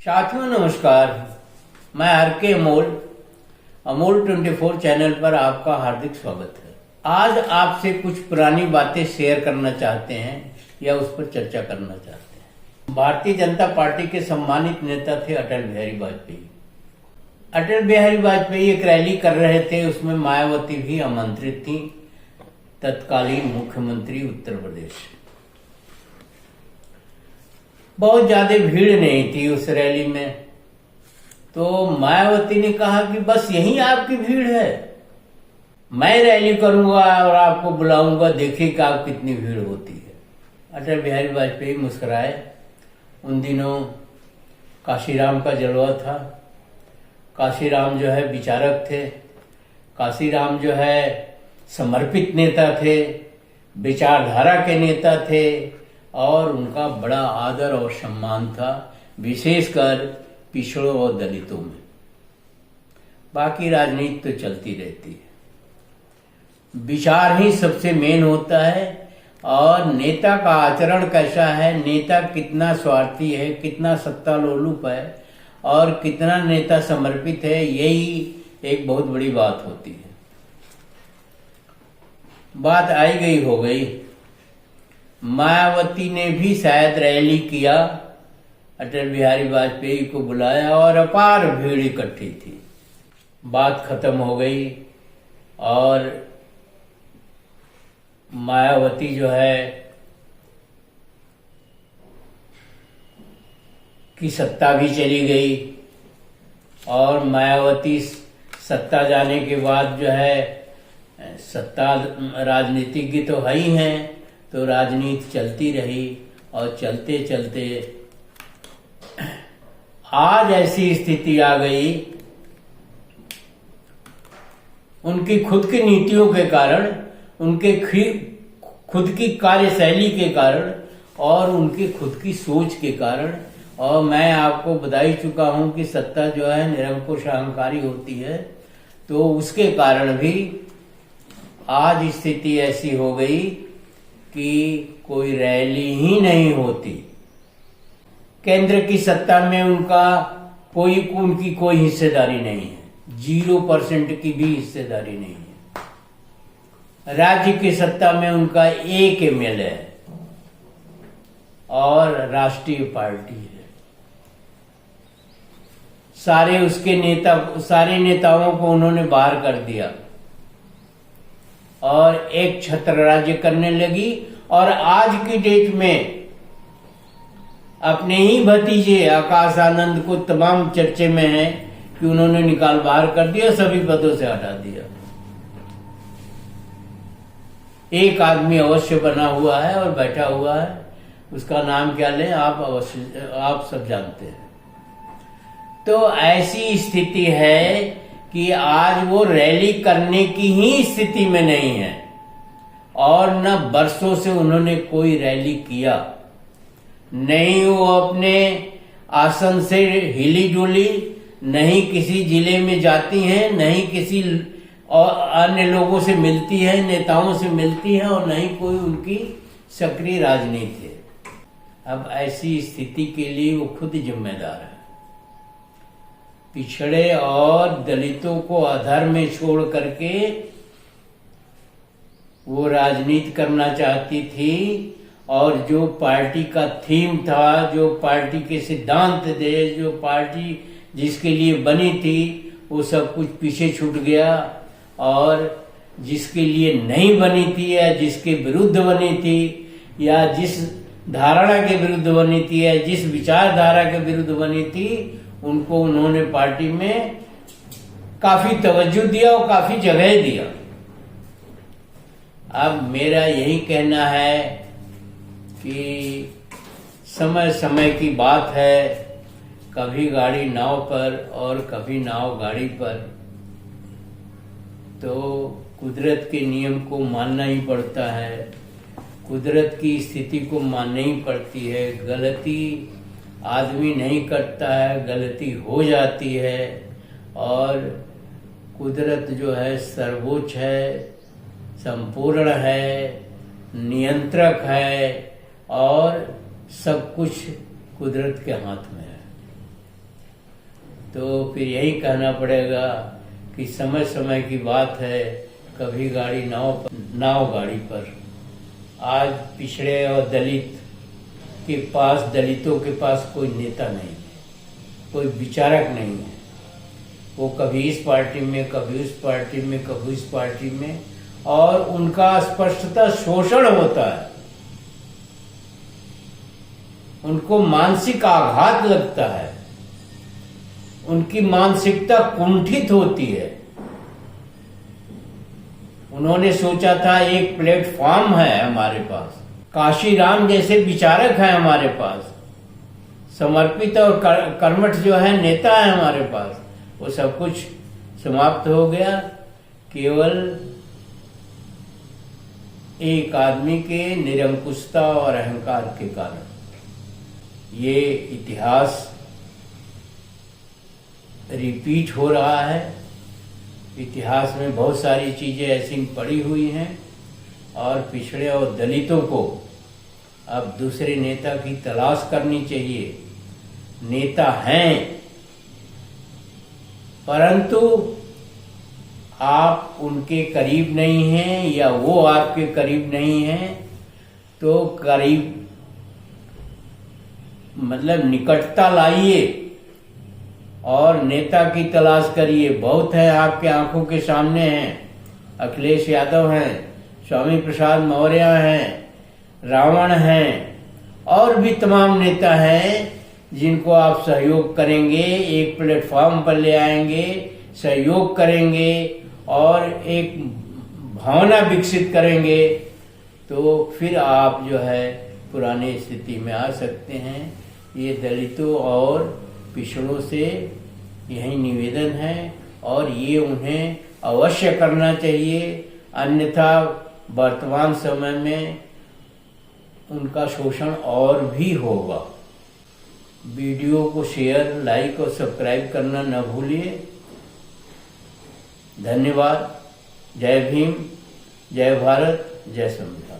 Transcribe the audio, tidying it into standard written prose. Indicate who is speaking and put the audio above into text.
Speaker 1: साथियों नमस्कार। मैं आर.के. अमोल 24 चैनल पर आपका हार्दिक स्वागत है। आज आपसे कुछ पुरानी बातें शेयर करना चाहते हैं या उस पर चर्चा करना चाहते हैं। भारतीय जनता पार्टी के सम्मानित नेता थे अटल बिहारी वाजपेयी। अटल बिहारी वाजपेयी एक रैली कर रहे थे, उसमें मायावती भी आमंत्रित थी, तत्कालीन मुख्यमंत्री उत्तर प्रदेश। बहुत ज्यादा भीड़ नहीं थी उस रैली में, तो मायावती ने कहा कि बस यही आपकी भीड़ है, मैं रैली करूंगा और आपको बुलाऊंगा, देखिए कि आप कितनी भीड़ होती है। अटल बिहारी वाजपेयी मुस्कुराए। उन दिनों काशीराम का जलवा था। काशीराम जो है विचारक थे, काशीराम जो है समर्पित नेता थे, विचारधारा के नेता थे और उनका बड़ा आदर और सम्मान था, विशेषकर पिछड़ों और दलितों में। बाकी राजनीति तो चलती रहती है, विचार ही सबसे मेन होता है और नेता का आचरण कैसा है, नेता कितना स्वार्थी है, कितना सत्ता लोलुप है और कितना नेता समर्पित है, यही एक बहुत बड़ी बात होती है। बात आई गई हो गई। मायावती ने भी शायद रैली किया, अटल बिहारी वाजपेयी को बुलाया और अपार भीड़ इकट्ठी थी। बात खत्म हो गई और मायावती जो है की सत्ता भी चली गई और मायावती सत्ता जाने के बाद जो है, सत्ता राजनीतिज्ञ तो है ही हैं, तो राजनीति चलती रही और चलते चलते आज ऐसी स्थिति आ गई, उनकी खुद की नीतियों के कारण, उनके खुद की कार्यशैली के कारण और उनकी खुद की सोच के कारण। और मैं आपको बता ही चुका हूं कि सत्ता जो है निरंकुश अहंकारी होती है, तो उसके कारण भी आज स्थिति ऐसी हो गई कि कोई रैली ही नहीं होती। केंद्र की सत्ता में उनकी कोई हिस्सेदारी नहीं है, 0% की भी हिस्सेदारी नहीं है। राज्य की सत्ता में उनका एक एमएलए है और राष्ट्रीय पार्टी है। सारे नेताओं को उन्होंने बाहर कर दिया और एक छत्र राज्य करने लगी। और आज की डेट में अपने ही भतीजे आकाश आनंद को तमाम चर्चे में है कि उन्होंने निकाल बाहर कर दिया, सभी पदों से हटा दिया। एक आदमी अवश्य बना हुआ है और बैठा हुआ है, उसका नाम क्या लें आप सब जानते हैं। तो ऐसी स्थिति है कि आज वो रैली करने की ही स्थिति में नहीं है और न बरसों से उन्होंने कोई रैली किया नहीं। वो अपने आसन से हिली डुली नहीं, किसी जिले में जाती हैं, नहीं किसी और अन्य लोगों से मिलती है, नेताओं से मिलती है और नहीं कोई उनकी सक्रिय राजनीति है। अब ऐसी स्थिति के लिए वो खुद जिम्मेदार है। पिछड़े और दलितों को अधर में छोड़ करके वो राजनीति करना चाहती थी और जो पार्टी का थीम था, जो पार्टी के सिद्धांत थे, जो पार्टी जिसके लिए बनी थी, वो सब कुछ पीछे छूट गया और जिसके लिए नहीं बनी थी या जिसके विरुद्ध बनी थी या जिस धारणा के विरुद्ध बनी थी या जिस विचारधारा के विरुद्ध बनी थी, उनको उन्होंने पार्टी में काफी तवज्जो दिया और काफी जगह दिया। अब मेरा यही कहना है कि समय समय की बात है, कभी गाड़ी नाव पर और कभी नाव गाड़ी पर। तो कुदरत के नियम को मानना ही पड़ता है, कुदरत की स्थिति को माननी ही पड़ती है। गलती आदमी नहीं करता है, गलती हो जाती है और कुदरत जो है सर्वोच्च है, संपूर्ण है, नियंत्रक है और सब कुछ कुदरत के हाथ में है। तो फिर यही कहना पड़ेगा कि समय समय की बात है, कभी गाड़ी नाव गाड़ी पर। आज पिछड़े और दलित के पास, दलितों के पास कोई नेता नहीं है, कोई विचारक नहीं है। वो कभी इस पार्टी में, कभी उस पार्टी में, कभी इस पार्टी में, और उनका स्पष्टतः शोषण होता है। उनको मानसिक आघात लगता है, उनकी मानसिकता कुंठित होती है। उन्होंने सोचा था एक प्लेटफॉर्म है हमारे पास, काशीराम जैसे विचारक है हमारे पास, समर्पित और कर्मठ जो है नेता है हमारे पास, वो सब कुछ समाप्त हो गया केवल एक आदमी के निरंकुशता और अहंकार के कारण। ये इतिहास रिपीट हो रहा है। इतिहास में बहुत सारी चीजें ऐसी पड़ी हुई हैं और पिछड़े और दलितों को अब दूसरे नेता की तलाश करनी चाहिए। नेता हैं, परंतु आप उनके करीब नहीं हैं या वो आपके करीब नहीं हैं, तो करीब मतलब निकटता लाइए और नेता की तलाश करिए। बहुत है, आपके आंखों के सामने हैं। अखिलेश यादव हैं, स्वामी प्रसाद मौर्य हैं, रावण हैं, और भी तमाम नेता हैं जिनको आप सहयोग करेंगे, एक प्लेटफॉर्म पर ले आएंगे, सहयोग करेंगे और एक भावना विकसित करेंगे, तो फिर आप जो है पुरानी स्थिति में आ सकते हैं। ये दलितों और पिछड़ों से यही निवेदन है और ये उन्हें अवश्य करना चाहिए, अन्यथा वर्तमान समय में उनका शोषण और भी होगा। वीडियो को शेयर, लाइक और सब्सक्राइब करना न भूलिए। धन्यवाद। जय भीम, जय भारत, जय संविधान।